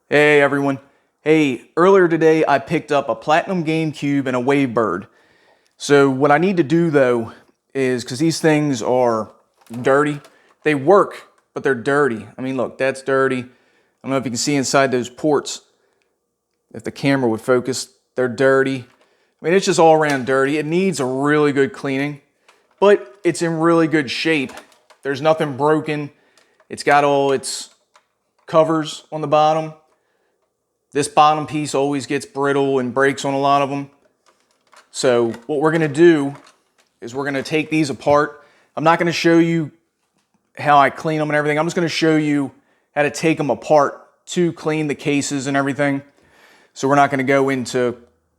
Hey everyone. Hey, earlier today I picked up a Platinum GameCube and a Wavebird. So what I need to do though is, because these things are dirty, they work, but they're dirty. I mean, look, that's dirty. I don't know if you can see inside those ports. If the camera would focus, they're dirty. I mean, it's just all around dirty. It needs a really good cleaning, but it's in really good shape. There's nothing broken. It's got all its covers on the bottom. This bottom piece always gets brittle and breaks on a lot of them. So what we're gonna do is we're gonna take these apart. I'm not gonna show you how I clean them and everything. I'm just gonna show you how to take them apart to clean the cases and everything. So we're not gonna go into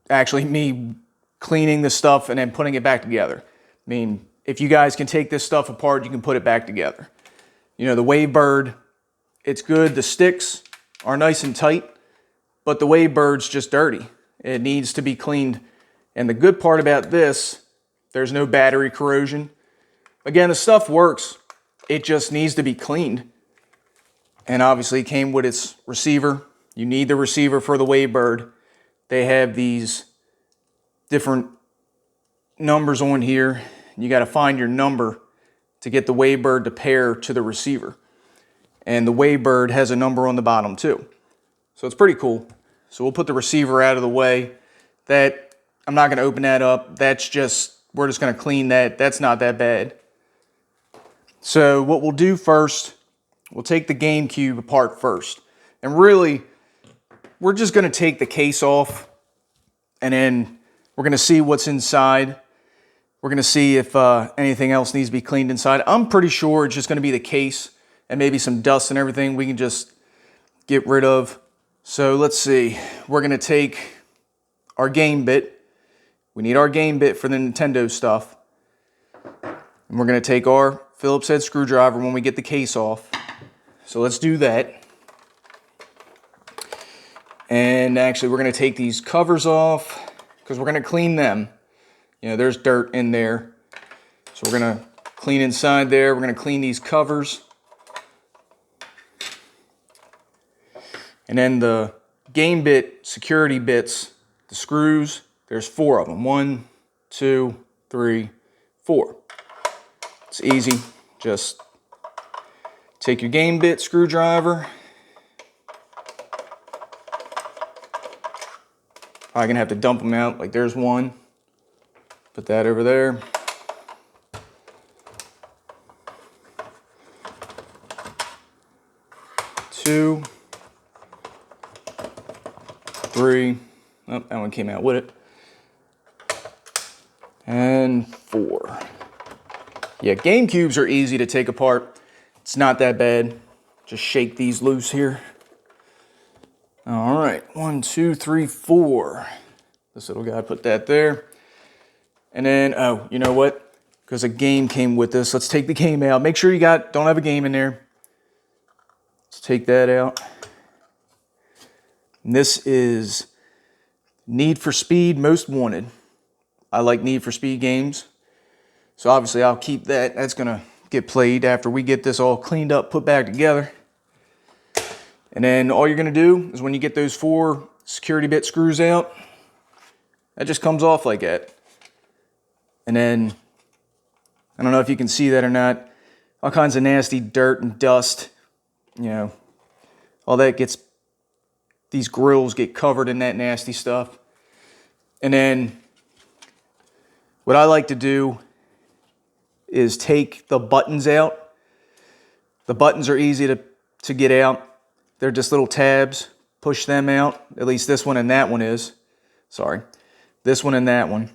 actually me cleaning the stuff and then putting it back together. I mean, if you guys can take this stuff apart, you can put it back together. You know, the Wavebird, it's good. The sticks are nice and tight, but the Wavebird's just dirty. It needs to be cleaned. And the good part about this, there's no battery corrosion. Again, the stuff works. It just needs to be cleaned. And obviously it came with its receiver. You need the receiver for the Wavebird. They have these different numbers on here. You got to find your number to get the Wavebird to pair to the receiver. And the Wavebird has a number on the bottom too. So it's pretty cool. So we'll put the receiver out of the way. That, I'm not going to open that up. That's just, we're just going to clean that. That's not that bad. So what we'll do first, we'll take the GameCube apart first. And really, we're just going to take the case off, and then we're going to see what's inside. We're going to see if anything else needs to be cleaned inside. I'm pretty sure it's just going to be the case and maybe some dust and everything we can just get rid of. So let's see. We're going to take our game bit. We need our game bit for the Nintendo stuff. And we're going to take our Phillips head screwdriver when we get the case off. So let's do that. And actually, we're going to take these covers off because we're going to clean them. You know, there's dirt in there. So we're going to clean inside there. We're going to clean these covers. And then the game bit security bits, the screws, there's 4 of them. 1, 2, 3, 4. It's easy. Just take your game bit screwdriver. Probably gonna have to dump them out. Like there's one. Put that over there. Two. 3. Oh, that one came out with it. And 4. Yeah, GameCubes are easy to take apart. It's not that bad. Just shake these loose here. All right, 1, 2, 3, 4. This little guy, put that there. And then, oh, you know what? Because a game came with this, let's take the game out. Make sure you don't have a game in there. Let's take that out. And this is Need for Speed Most Wanted. I like Need for Speed games. So obviously I'll keep that. That's going to get played after we get this all cleaned up, put back together. And then all you're going to do is when you get those 4 security bit screws out, that just comes off like that. And then, I don't know if you can see that or not, all kinds of nasty dirt and dust, you know, all that gets, these grills get covered in that nasty stuff. And then what I like to do is take the buttons out. The buttons are easy to get out. They're just little tabs. Push them out. At least this one and that one is. Sorry. This one and that one.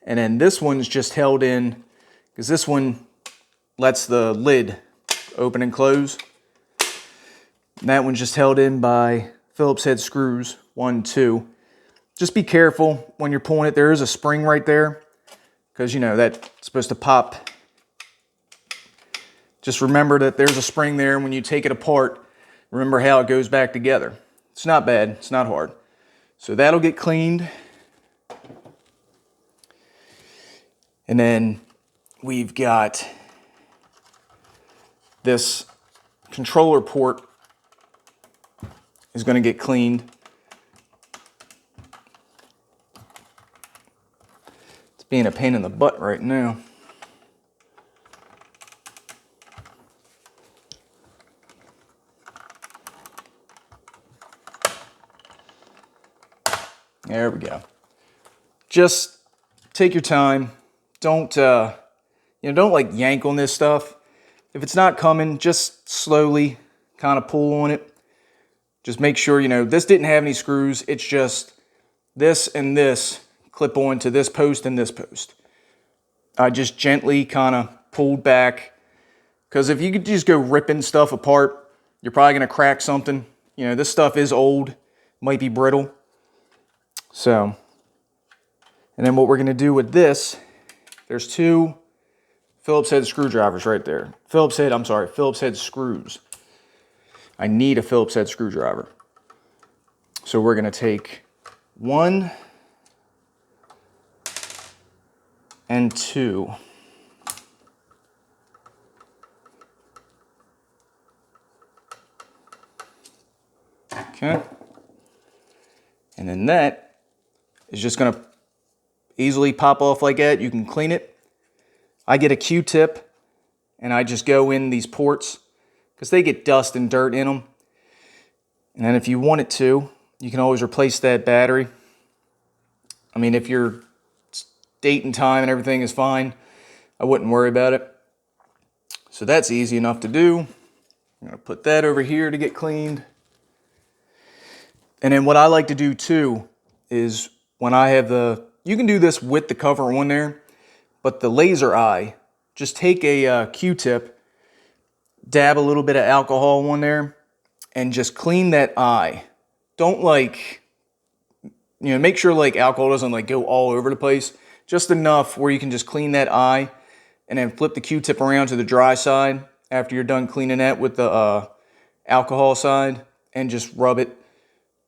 And then this one's just held in, because this one lets the lid open and close. And that one's just held in by Phillips head screws, 1, 2. Just be careful when you're pulling it. There is a spring right there, because you know that's supposed to pop. Just remember that there's a spring there, and when you take it apart, remember how it goes back together. It's not bad, it's not hard. So that'll get cleaned. And then we've got this controller port is going to get cleaned. It's being a pain in the butt right now. There we go. Just take your time. Don't, don't like yank on this stuff. If it's not coming, just slowly kind of pull on it. Just make sure, this didn't have any screws. It's just this and this clip on to this post and this post. I just gently kind of pulled back, because if you could just go ripping stuff apart, you're probably going to crack something. This stuff is old, might be brittle. So, and then what we're going to do with this, there's two Phillips head screwdrivers right there. Phillips head screws. I need a Phillips head screwdriver. So we're going to take 1 and 2. Okay. And then that is just going to easily pop off like that. You can clean it. I get a Q-tip and I just go in these ports because they get dust and dirt in them. And then if you want it to, you can always replace that battery. I mean, if your date and time and everything is fine, I wouldn't worry about it. So that's easy enough to do. I'm going to put that over here to get cleaned. And then what I like to do too is when I have you can do this with the cover on there, but the laser eye, just take a Q-tip, dab a little bit of alcohol on there, and just clean that eye. Don't make sure alcohol doesn't go all over the place. Just enough where you can just clean that eye, and then flip the Q-tip around to the dry side after you're done cleaning that with the alcohol side, and just rub it.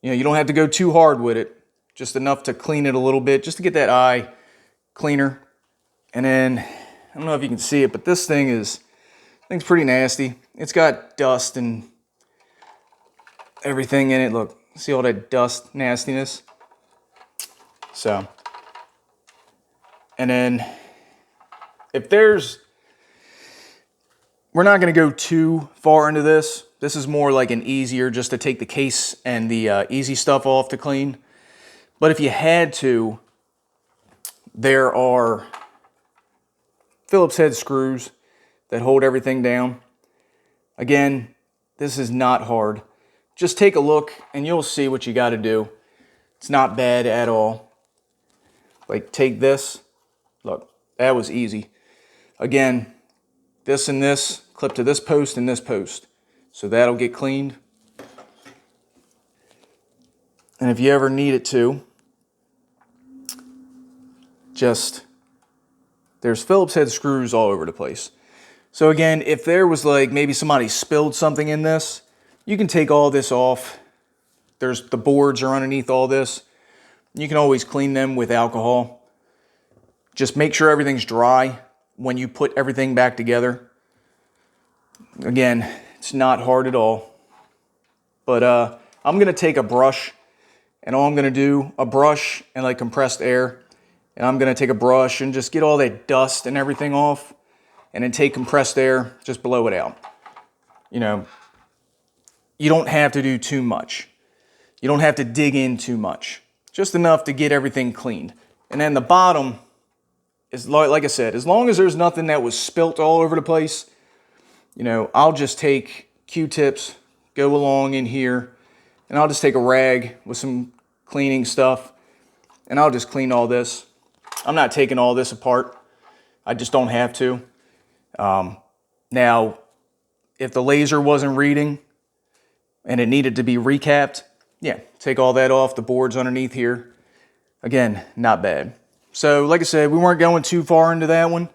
You don't have to go too hard with it. Just enough to clean it a little bit, just to get that eye cleaner. And then, I don't know if you can see it, but this thing's pretty nasty. It's got dust and everything in it. Look, see all that dust nastiness? So, and then, we're not going to go too far into this. This is more like an easier, just to take the case and the easy stuff off to clean. But if you had to, there are Phillips head screws that hold everything down. Again, this is not hard. Just take a look and you'll see what you got to do. It's not bad at all. Take this. Look, that was easy. Again, this and this, clip to this post and this post. So that'll get cleaned. And if you ever need it to, there's Phillips head screws all over the place. So again, if there was maybe somebody spilled something in this, you can take all this off. The boards are underneath all this. You can always clean them with alcohol. Just make sure everything's dry when you put everything back together. Again, it's not hard at all. But I'm going to take a brush, and all I'm going to do, a brush and compressed air, and I'm going to take a brush and just get all that dust and everything off, and then take compressed air, just blow it out. You don't have to do too much. You don't have to dig in too much. Just enough to get everything cleaned. And then the bottom is, like I said, as long as there's nothing that was spilt all over the place, I'll just take Q-tips, go along in here, and I'll just take a rag with some cleaning stuff, and I'll just clean all this. I'm not taking all this apart. I just don't have to. Now, if the laser wasn't reading and it needed to be recapped, yeah, take all that off, the boards underneath here. Again, not bad. So, like I said, we weren't going too far into that one.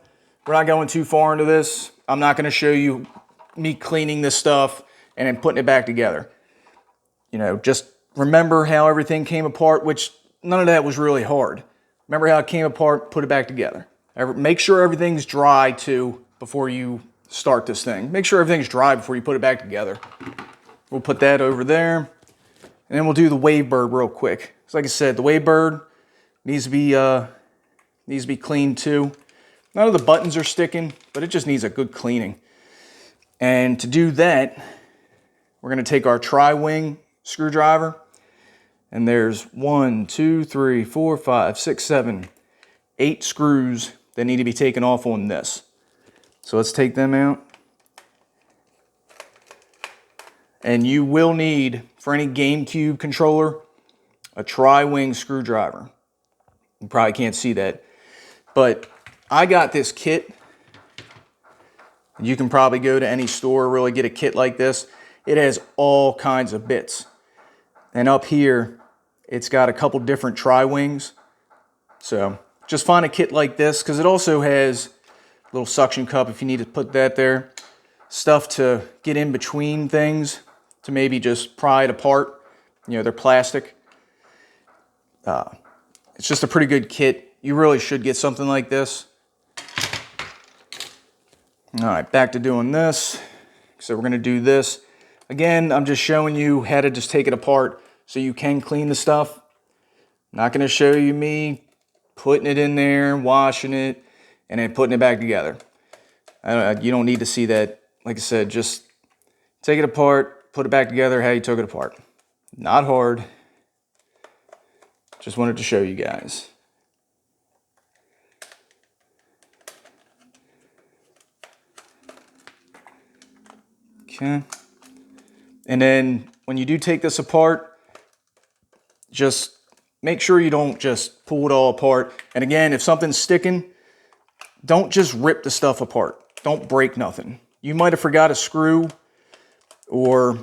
We're not going too far into this. I'm not going to show you me cleaning this stuff and then putting it back together. Just remember how everything came apart, which none of that was really hard. Remember how it came apart, put it back together. Make sure everything's dry too before you start this thing. Make sure everything's dry before you put it back together. We'll put that over there. And then we'll do the Wavebird real quick. So like I said, the Wavebird needs to be cleaned too. None of the buttons are sticking, but it just needs a good cleaning. And to do that, we're going to take our tri-wing screwdriver, and there's 1, 2, 3, 4, 5, 6, 7, 8 screws that need to be taken off on this. So let's take them out. And you will need, for any GameCube controller, a tri-wing screwdriver. You probably can't see that, but I got this kit. You can probably go to any store, really get a kit like this. It has all kinds of bits. And up here, it's got a couple different tri-wings. So just find a kit like this, because it also has a little suction cup if you need to put that there. Stuff to get in between things, to maybe just pry it apart. You know, they're plastic. It's just a pretty good kit. You really should get something like this. All right, back to doing this. So we're going to do this. Again, I'm just showing you how to just take it apart so you can clean the stuff. Not going to show you me putting it in there, washing it, and then putting it back together. You don't need to see that. Like I said, just take it apart, put it back together how you took it apart. Not hard. Just wanted to show you guys. Okay. And then when you do take this apart, just make sure you don't just pull it all apart. And again, if something's sticking, don't just rip the stuff apart. Don't break nothing. You might have forgot a screw, or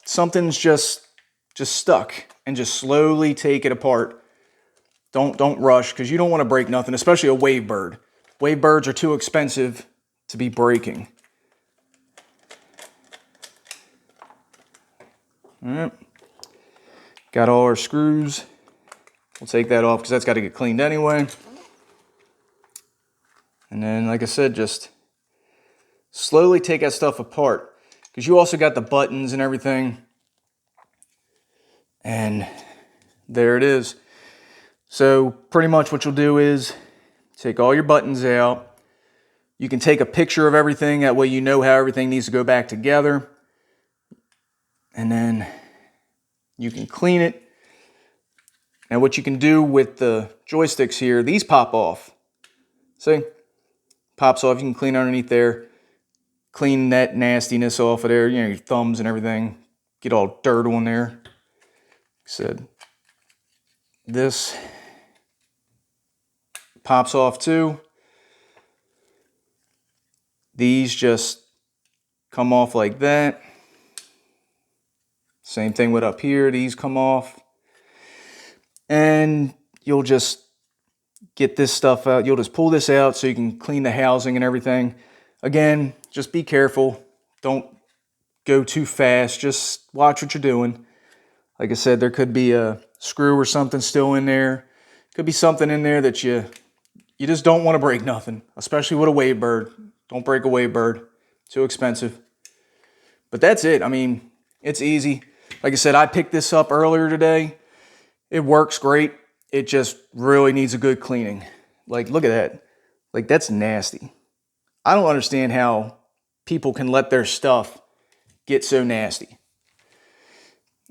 something's just stuck, and just slowly take it apart. Don't rush, because you don't want to break nothing, especially a Wavebird. Wavebirds are too expensive to be breaking. All right, got all our screws. We'll take that off because that's got to get cleaned anyway. And then, like I said, just slowly take that stuff apart, because you also got the buttons and everything. And there it is. So pretty much what you'll do is take all your buttons out. You can take a picture of everything. That way you know how everything needs to go back together. And then you can clean it. Now what you can do with the joysticks here, these pop off. See? Pops off. You can clean underneath there. Clean that nastiness off of there. You know, your thumbs and everything. Get all dirt on there. Like I said, this pops off too. These just come off like that. Same thing with up here. These come off. And you'll just get this stuff out. You'll just pull this out so you can clean the housing and everything. Again, just be careful. Don't go too fast. Just watch what you're doing. Like I said, there could be a screw or something still in there. Could be something in there that you just don't want to break nothing, especially with a Wavebird. Don't break a Wavebird. Too expensive. But that's it. I mean, it's easy. Like I said, I picked this up earlier today. It works great. It just really needs a good cleaning. Like, look at that. Like, that's nasty. I don't understand how people can let their stuff get so nasty.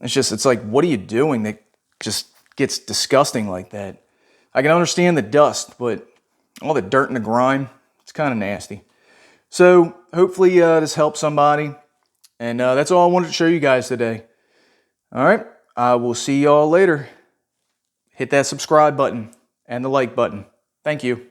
It's like, what are you doing that just gets disgusting like that? I can understand the dust, but all the dirt and the grime, it's kind of nasty. So hopefully this helps somebody. And that's all I wanted to show you guys today. All right, I will see y'all later. Hit that subscribe button and the like button. Thank you.